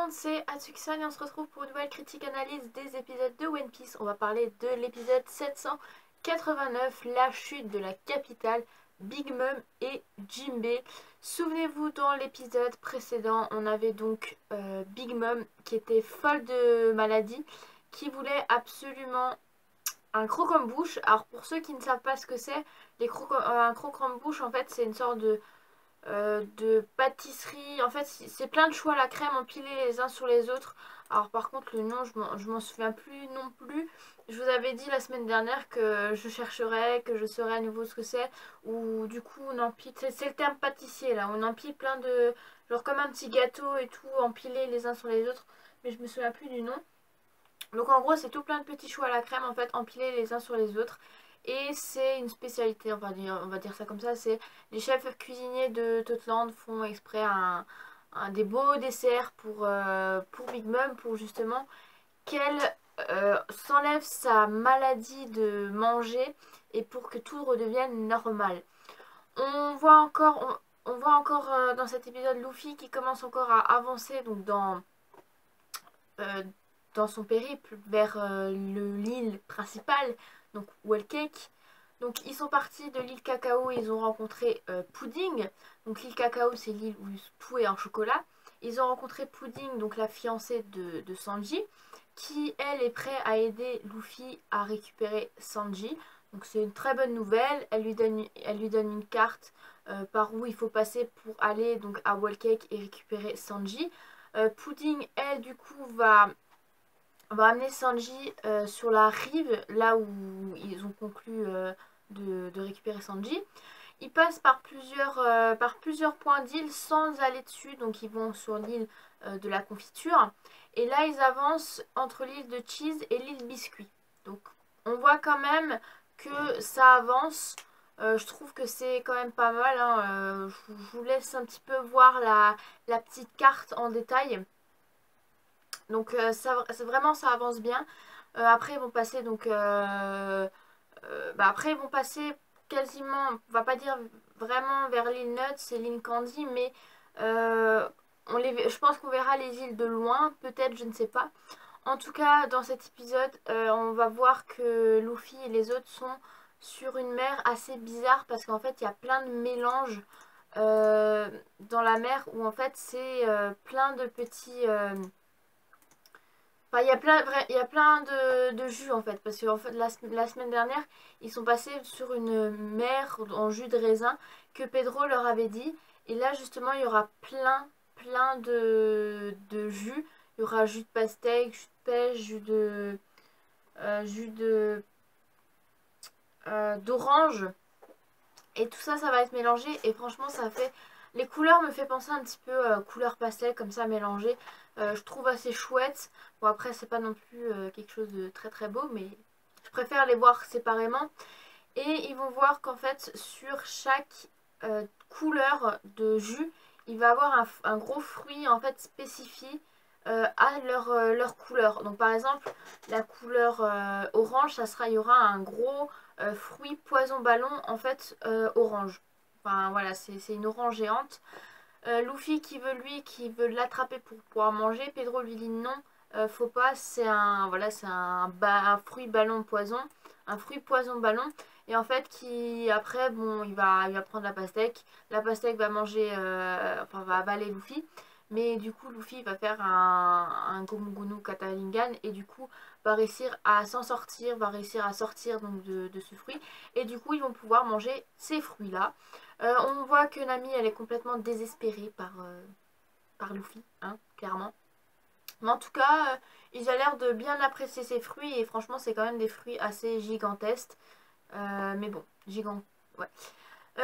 monde, c'est Atsuki-san et on se retrouve pour une nouvelle critique analyse des épisodes de One Piece. On va parler de l'épisode 789, la chute de la capitale, Big Mom et Jinbei. Souvenez-vous, dans l'épisode précédent, on avait donc Big Mom qui était folle de maladie, qui voulait absolument un croquembouche. Alors pour ceux qui ne savent pas ce que c'est, un croquembouche en fait c'est une sorte de pâtisserie. En fait, c'est plein de choix à la crème empilés les uns sur les autres. Alors par contre, le nom, je m'en souviens plus non plus. Je vous avais dit la semaine dernière que je chercherais, que je saurais à nouveau ce que c'est. Ou du coup, on empile, c'est le terme pâtissier là. On empile plein de, genre comme un petit gâteau et tout, empilés les uns sur les autres. Mais je me souviens plus du nom. Donc en gros, c'est tout plein de petits choux à la crème en fait, empilés les uns sur les autres. Et c'est une spécialité, on va dire ça comme ça, c'est les chefs cuisiniers de Totland font exprès des beaux desserts pour Big Mom, pour justement qu'elle s'enlève sa maladie de manger et pour que tout redevienne normal. On voit encore dans cet épisode Luffy qui commence encore à avancer donc euh, dans son périple vers l'île principale, donc Whole Cake. Donc ils sont partis de l'île Cacao et ils ont rencontré Pudding. Donc l'île Cacao c'est l'île où tout est en chocolat. Ils ont rencontré Pudding, donc la fiancée de Sanji, qui elle est prête à aider Luffy à récupérer Sanji. Donc c'est une très bonne nouvelle. Elle lui donne une carte par où il faut passer pour aller donc à Whole Cake et récupérer Sanji. Pudding, elle, du coup, va amener Sanji sur la rive, là où ils ont conclu de récupérer Sanji. Ils passent par plusieurs points d'île sans aller dessus, donc ils vont sur l'île de la confiture. Et là, ils avancent entre l'île de Cheese et l'île Biscuit. Donc, on voit quand même que ça avance. Je trouve que c'est quand même pas mal, hein. Je vous laisse un petit peu voir la petite carte en détail. Donc vraiment ça avance bien. Après ils vont passer après ils vont passer quasiment, on va pas dire vraiment vers l'île Nuts et l'île Candy, mais je pense qu'on verra les îles de loin, peut-être, je ne sais pas. En tout cas, dans cet épisode, on va voir que Luffy et les autres sont sur une mer assez bizarre parce qu'en fait il y a plein de mélanges dans la mer où en fait c'est plein de petits enfin, il y a plein de jus en fait, parce que en fait, la semaine dernière, ils sont passés sur une mer en jus de raisin que Pedro leur avait dit. Et là, justement, il y aura plein de jus. Il y aura jus de pastèque, jus de pêche, jus de d'orange. Et tout ça, ça va être mélangé. Et franchement, ça fait... Les couleurs me fait penser un petit peu couleur pastel, comme ça, mélangé. Je trouve assez chouette. Bon, après, c'est pas non plus quelque chose de très très beau, mais je préfère les voir séparément. Et ils vont voir qu'en fait, sur chaque couleur de jus, il va avoir un gros fruit, en fait, spécifié à leur couleur. Donc, par exemple, la couleur orange, il y aura un gros fruit poison ballon en fait orange. Enfin voilà, c'est une orange géante. Luffy qui veut l'attraper pour pouvoir manger. Pedro lui dit non, faut pas, c'est un voilà, c'est un fruit ballon poison, un fruit poison ballon. Et en fait qui après bon il va prendre la pastèque. La pastèque va manger enfin va avaler Luffy. Mais du coup Luffy va faire un Gomu Gomu Kataringan et du coup va réussir à s'en sortir, va réussir à sortir donc de ce fruit. Et du coup ils vont pouvoir manger ces fruits là. On voit que Nami elle est complètement désespérée par Luffy, hein, clairement. Mais en tout cas, il a l'air de bien apprécier ses fruits et franchement c'est quand même des fruits assez gigantesques. Mais bon, gigant, ouais.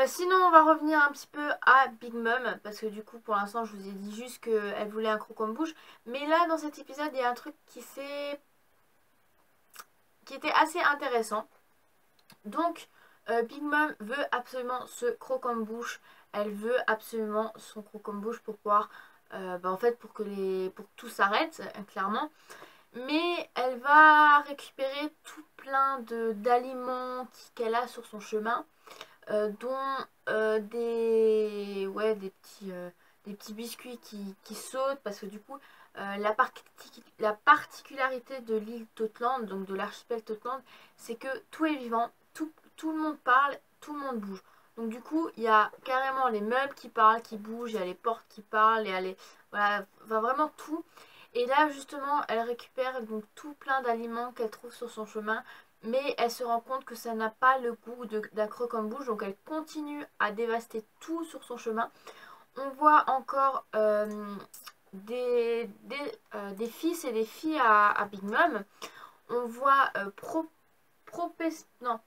Sinon on va revenir un petit peu à Big Mom parce que du coup pour l'instant je vous ai dit juste qu'elle voulait un croquembouche. Mais là dans cet épisode il y a un truc qui était assez intéressant. Donc Big Mom veut absolument ce croquembouche. Elle veut absolument son croquembouche pour pouvoir en fait pour que tout s'arrête clairement. Mais elle va récupérer tout plein d'aliments qu'elle a sur son chemin, dont des petits biscuits qui sautent parce que du coup La particularité de l'île Totland, donc de l'archipel Totland, c'est que tout est vivant, tout le monde parle, tout le monde bouge. Donc du coup, il y a carrément les meubles qui parlent, qui bougent, il y a les portes qui parlent, il y a les... Voilà, enfin, vraiment tout. Et là, justement, elle récupère donc tout plein d'aliments qu'elle trouve sur son chemin, mais elle se rend compte que ça n'a pas le goût d'un croquembouche, donc elle continue à dévaster tout sur son chemin. On voit encore des fils et des filles à Big Mom. On voit non,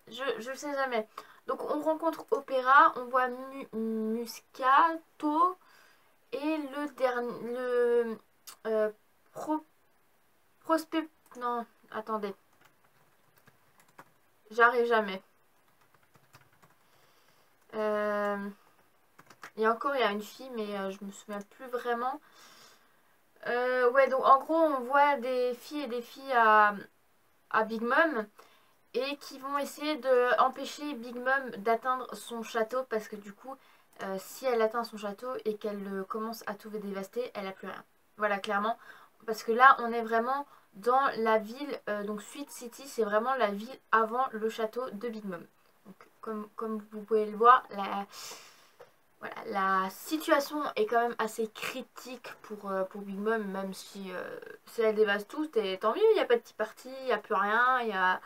je sais jamais. Donc on rencontre Opéra, on voit Muscato et le dernier, euh, Pro, Prospect, non, attendez, j'arrive jamais. Et encore, il y a une fille, mais je me souviens plus vraiment. Ouais, donc en gros, on voit des filles et des filles à Big Mom et qui vont essayer d'empêcher Big Mom d'atteindre son château parce que du coup, si elle atteint son château et qu'elle commence à tout dévaster, elle n'a plus rien. Voilà, clairement. Parce que là, on est vraiment dans la ville, donc Sweet City, c'est vraiment la ville avant le château de Big Mom. Donc, comme vous pouvez le voir, voilà, la situation est quand même assez critique pour Big Mom, même si elle dévaste tout, tant mieux, il n'y a pas de petit parti, il n'y a plus rien, il y a,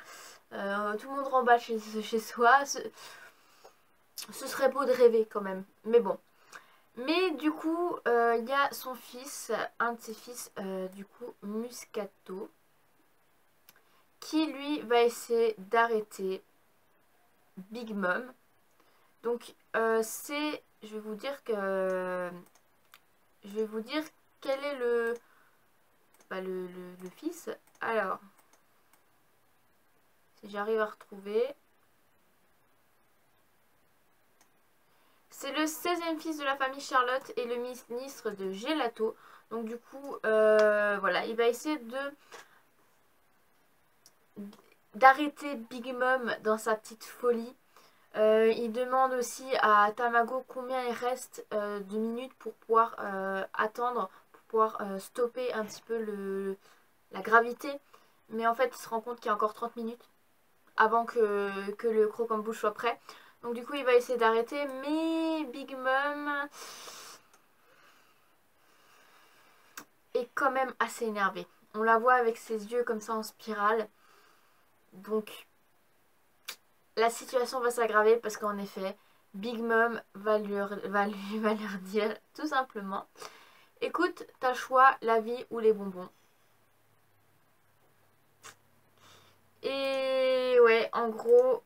tout le monde remballe chez soi. Ce serait beau de rêver quand même, mais bon. Mais du coup, il y a son fils, un de ses fils, du coup, Muscato, qui lui va essayer d'arrêter Big Mom. Donc, je vais vous dire que... Je vais vous dire quel est le fils. Alors, si j'arrive à retrouver... C'est le 16e fils de la famille Charlotte et le ministre de Gelato. Donc du coup, voilà, il va essayer d'arrêter Big Mom dans sa petite folie. Il demande aussi à Tamago combien il reste de minutes pour pouvoir attendre, pour pouvoir stopper un petit peu la gravité. Mais en fait, il se rend compte qu'il y a encore 30 minutes avant que le croquembouche soit prêt. Donc du coup, il va essayer d'arrêter, mais Big Mom est quand même assez énervée. On la voit avec ses yeux comme ça en spirale. Donc la situation va s'aggraver parce qu'en effet, Big Mom va leur dire tout simplement: écoute, t'as le choix, la vie ou les bonbons. Et ouais, en gros,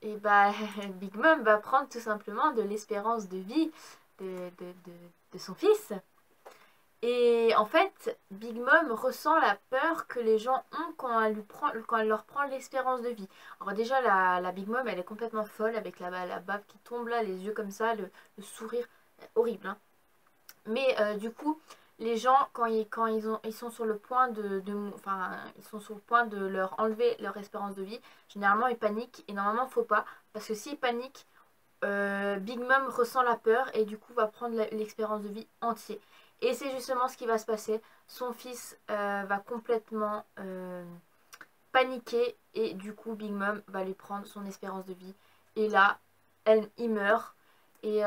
et bah, Big Mom va prendre tout simplement de l'espérance de vie de son fils. Et en fait, Big Mom ressent la peur que les gens ont quand elle leur prend l'espérance de vie. Alors déjà, la Big Mom, elle est complètement folle avec la bave qui tombe là, les yeux comme ça, le sourire horrible. Hein. Mais du coup, les gens, ils sont sur le point ils sont sur le point de leur enlever leur espérance de vie, généralement ils paniquent et normalement faut pas, parce que s'ils paniquent, Big Mom ressent la peur et du coup va prendre l'espérance de vie entière. Et c'est justement ce qui va se passer. Son fils va complètement paniquer et du coup Big Mom va lui prendre son espérance de vie. Et là, il meurt. Et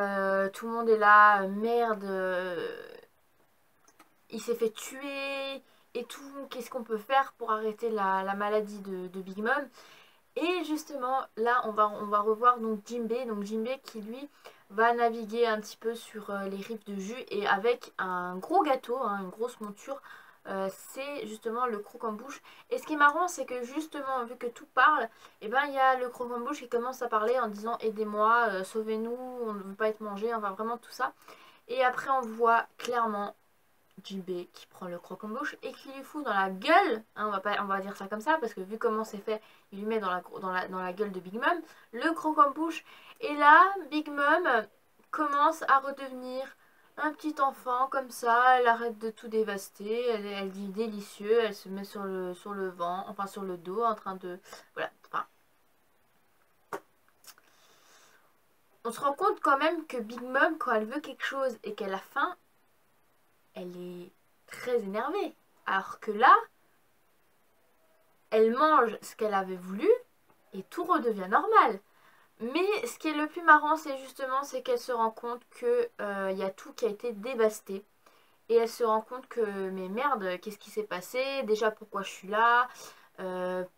tout le monde est là, merde, il s'est fait tuer et tout. Qu'est-ce qu'on peut faire pour arrêter la maladie de Big Mom? Et justement, là, on va revoir donc Jinbei. Donc Jinbei qui, lui, va naviguer un petit peu sur les rives de Jus et avec un gros gâteau, hein, une grosse monture. C'est justement le croquembouche. Et ce qui est marrant, c'est que justement, vu que tout parle, et ben il y a le croquembouche qui commence à parler en disant: aidez-moi, sauvez-nous, on ne veut pas être mangé, enfin vraiment tout ça. Et après, on voit clairement Jinbei qui prend le croquembouche et qui lui fout dans la gueule, hein, on va dire ça comme ça, parce que vu comment c'est fait, il lui met dans la gueule de Big Mom le croquembouche. Et là, Big Mom commence à redevenir un petit enfant comme ça, elle arrête de tout dévaster, elle dit délicieux, elle se met sur le vent, enfin sur le dos, en train de... Voilà, enfin... On se rend compte quand même que Big Mom, quand elle veut quelque chose et qu'elle a faim, elle est très énervée. Alors que là, elle mange ce qu'elle avait voulu et tout redevient normal. Mais ce qui est le plus marrant, c'est justement c'est qu'elle se rend compte que y a tout qui a été dévasté. Et elle se rend compte que, mais merde, qu'est-ce qui s'est passé? Déjà, pourquoi je suis là?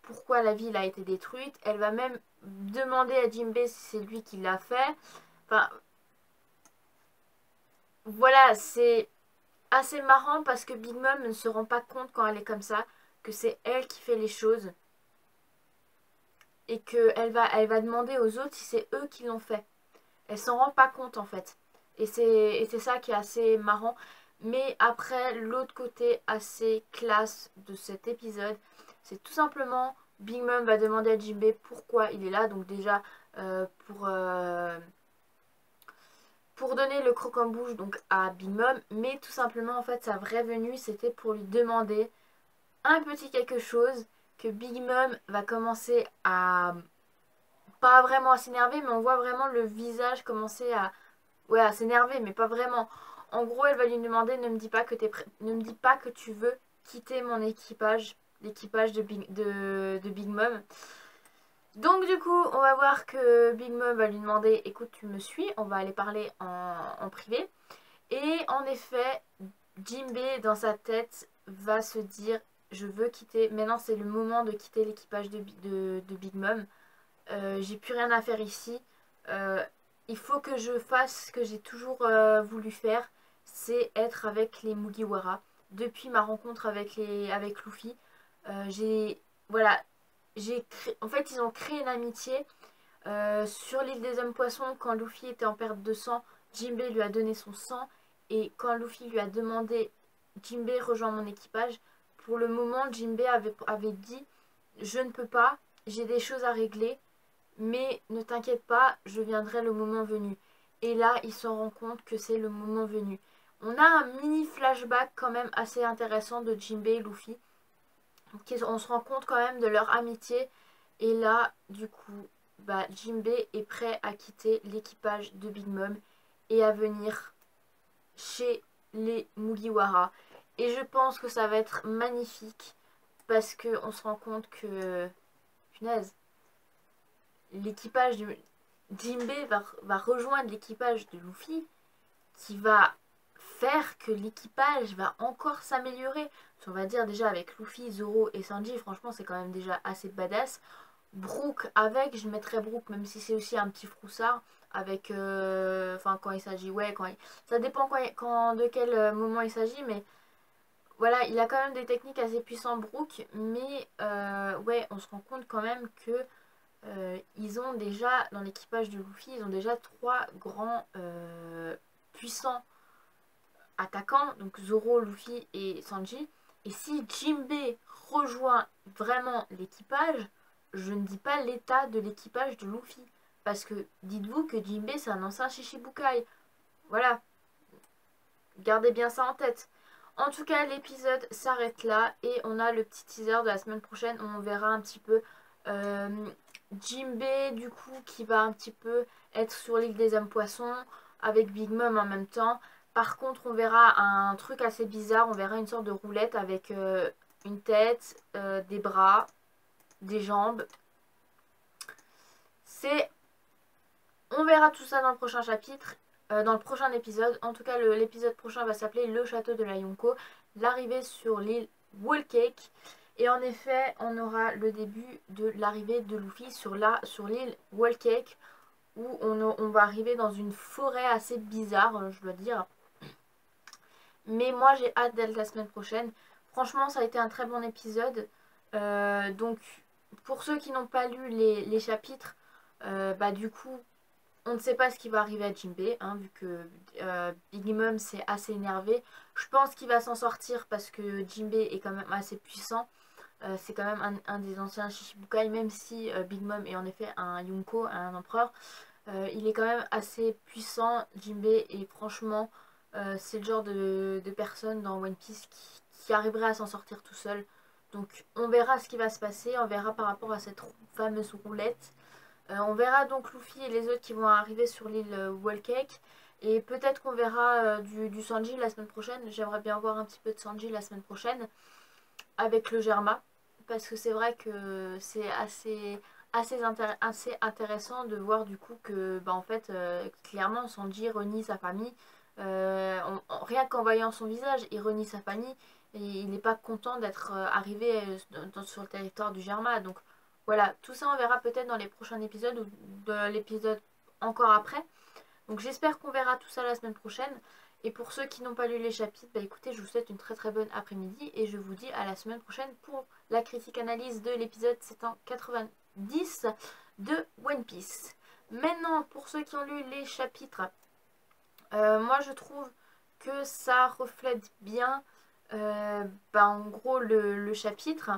Pourquoi la ville a été détruite? Elle va même demander à Jinbei si c'est lui qui l'a fait. Enfin, voilà, c'est assez marrant parce que Big Mom ne se rend pas compte quand elle est comme ça que c'est elle qui fait les choses et qu'elle va demander aux autres si c'est eux qui l'ont fait. Elle s'en rend pas compte en fait. Et c'est ça qui est assez marrant. Mais après, l'autre côté assez classe de cet épisode, c'est tout simplement Big Mom va demander à Jinbei pourquoi il est là. Donc déjà, pour donner le croquant-bouche donc à Big Mom. Mais tout simplement, en fait, sa vraie venue, c'était pour lui demander un petit quelque chose que Big Mom va commencer à... Pas vraiment à s'énerver, mais on voit vraiment le visage commencer à... Ouais, à s'énerver, mais pas vraiment. En gros, elle va lui demander ne me dis pas que tu veux quitter mon équipage, l'équipage de Big Mom. Donc du coup, on va voir que Big Mom va lui demander écoute, tu me suis, on va aller parler en privé. Et en effet, Jinbei dans sa tête va se dire je veux quitter, maintenant c'est le moment de quitter l'équipage de Big Mom. J'ai plus rien à faire ici. Euh, il faut que je fasse ce que j'ai toujours voulu faire, c'est être avec les Mugiwara. Depuis ma rencontre avec Luffy, j'ai voilà, en fait ils ont créé une amitié sur l'île des hommes poissons quand Luffy était en perte de sang. Jinbei lui a donné son sang et quand Luffy lui a demandé Jinbei rejoint mon équipage, pour le moment Jinbei avait dit je ne peux pas, j'ai des choses à régler mais ne t'inquiète pas, je viendrai le moment venu. Et là, il se rend compte que c'est le moment venu. On a un mini flashback quand même assez intéressant de Jinbei et Luffy. On se rend compte quand même de leur amitié. Et là, du coup, bah, Jinbei est prêt à quitter l'équipage de Big Mom et à venir chez les Mugiwara. Et je pense que ça va être magnifique parce qu'on se rend compte que, punaise, l'équipage de Jinbei va rejoindre l'équipage de Luffy qui va faire que l'équipage va encore s'améliorer. On va dire déjà avec Luffy, Zoro et Sanji, franchement c'est quand même déjà assez badass. Brook avec, je mettrais Brook même si c'est aussi un petit froussard avec enfin quand il s'agit ça dépend de quel moment il s'agit mais voilà il a quand même des techniques assez puissantes Brook mais ouais on se rend compte quand même que ils ont déjà, dans l'équipage de Luffy, ils ont déjà trois grands puissants attaquants, donc Zoro, Luffy et Sanji. Et si Jinbei rejoint vraiment l'équipage, je ne dis pas l'état de l'équipage de Luffy. Parce que dites-vous que Jinbei c'est un ancien Shichibukai. Voilà, gardez bien ça en tête. En tout cas, l'épisode s'arrête là et on a le petit teaser de la semaine prochaine où on verra un petit peu euh, Jinbei du coup qui va un petit peu être sur l'île des hommes poissons avec Big Mom en même temps. Par contre, on verra un truc assez bizarre, on verra une sorte de roulette avec une tête, des bras, des jambes. On verra tout ça dans le prochain chapitre. Dans le prochain épisode. En tout cas, l'épisode prochain va s'appeler Le Château de la Yonko, l'arrivée sur l'île Whole Cake. Et en effet, on aura le début de l'arrivée de Luffy sur l'île Whole Cake, où on va arriver dans une forêt assez bizarre, je dois dire. Mais moi, j'ai hâte d'être la semaine prochaine. Franchement, ça a été un très bon épisode. Donc, pour ceux qui n'ont pas lu les chapitres, bah du coup, on ne sait pas ce qui va arriver à Jinbei, hein, vu que Big Mom s'est assez énervé. Je pense qu'il va s'en sortir parce que Jinbei est quand même assez puissant. C'est quand même un des anciens Shichibukai, même si Big Mom est en effet un Yonko, un empereur. Il est quand même assez puissant, Jinbei, et franchement, c'est le genre de personne dans One Piece qui arriverait à s'en sortir tout seul. Donc on verra ce qui va se passer, on verra par rapport à cette fameuse roulette. On verra donc Luffy et les autres qui vont arriver sur l'île Whole Cake. Et peut-être qu'on verra du Sanji la semaine prochaine. J'aimerais bien voir un petit peu de Sanji la semaine prochaine avec le Germa. Parce que c'est vrai que c'est assez intéressant de voir du coup que bah, en fait clairement Sanji renie sa famille. Rien qu'en voyant son visage, il renie sa famille. Et il n'est pas content d'être arrivé sur le territoire du Germa. Donc voilà, tout ça on verra peut-être dans les prochains épisodes ou dans l'épisode encore après. Donc j'espère qu'on verra tout ça la semaine prochaine. Et pour ceux qui n'ont pas lu les chapitres, bah écoutez, je vous souhaite une très très bonne après-midi et je vous dis à la semaine prochaine pour la critique analyse de l'épisode 790 de One Piece. Maintenant, pour ceux qui ont lu les chapitres, moi je trouve que ça reflète bien en gros le chapitre.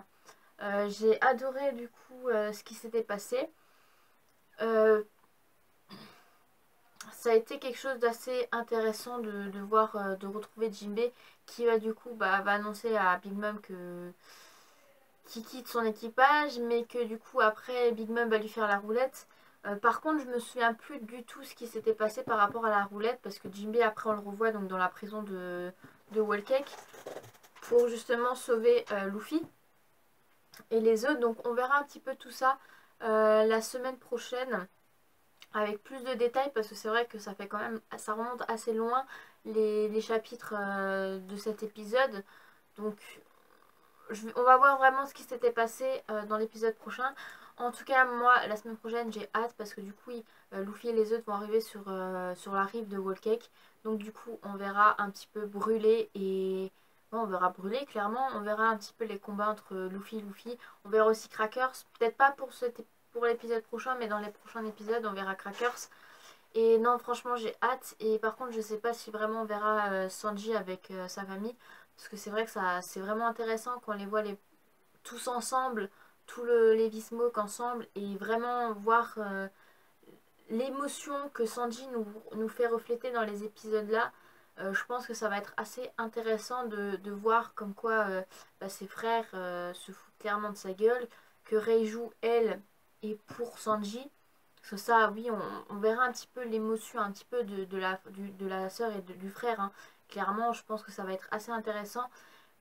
J'ai adoré du coup ce qui s'était passé. Euh, Ça a été quelque chose d'assez intéressant de voir, de retrouver Jinbei qui va du coup va annoncer à Big Mom que qui quitte son équipage, mais que du coup après Big Mom va lui faire la roulette. Par contre, je me souviens plus du tout ce qui s'était passé par rapport à la roulette parce que Jinbei après on le revoit donc dans la prison de Whole Cake pour justement sauver Luffy et les autres. Donc on verra un petit peu tout ça la semaine prochaine avec plus de détails parce que c'est vrai que ça fait quand même, ça remonte assez loin les chapitres de cet épisode. Donc on va voir vraiment ce qui s'était passé dans l'épisode prochain. En tout cas moi la semaine prochaine j'ai hâte parce que du coup Luffy et les autres vont arriver sur la rive de Whole Cake. Donc du coup on verra un petit peu brûler et... Bon, on verra brûler clairement, on verra un petit peu les combats entre Luffy et Luffy. On verra aussi Crackers, peut-être pas pour l'épisode prochain, mais dans les prochains épisodes on verra Crackers. Et non, franchement, j'ai hâte. Et par contre, je sais pas si vraiment on verra Sanji avec sa famille. Parce que c'est vrai que ça, c'est vraiment intéressant quand on les voit tous ensemble, les Vismok ensemble. Et vraiment voir l'émotion que Sanji nous fait refléter dans les épisodes là. Je pense que ça va être assez intéressant de voir comme quoi ses frères se foutent clairement de sa gueule. Que Reiju, elle, est pour Sanji. Parce que ça, oui, on verra un petit peu l'émotion, un petit peu de la sœur et du frère. Hein. Clairement, je pense que ça va être assez intéressant.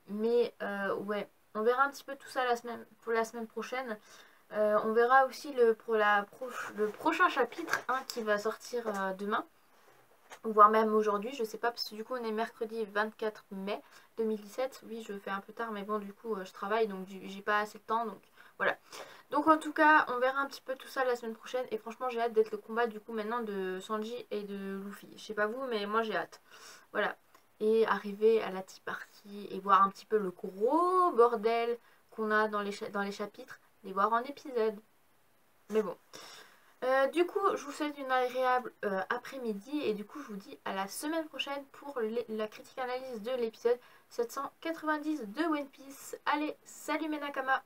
Mais ouais, on verra un petit peu tout ça pour la semaine prochaine. On verra aussi le prochain chapitre hein, qui va sortir demain. Voire même aujourd'hui, je sais pas, parce que du coup on est mercredi 24 mai 2017. Oui, je fais un peu tard, mais bon, du coup je travaille donc j'ai pas assez de temps. Donc voilà. Donc en tout cas, on verra un petit peu tout ça la semaine prochaine. Et franchement, j'ai hâte d'être le combat du coup maintenant de Sanji et de Luffy. Je sais pas vous, mais moi j'ai hâte. Voilà. Et arriver à la tea party et voir un petit peu le gros bordel qu'on a dans les chapitres. Les voir en épisode. Mais bon. Du coup, je vous souhaite une agréable après-midi. Et du coup, je vous dis à la semaine prochaine pour la critique analyse de l'épisode 790 de One Piece. Allez, salut mes Nakama!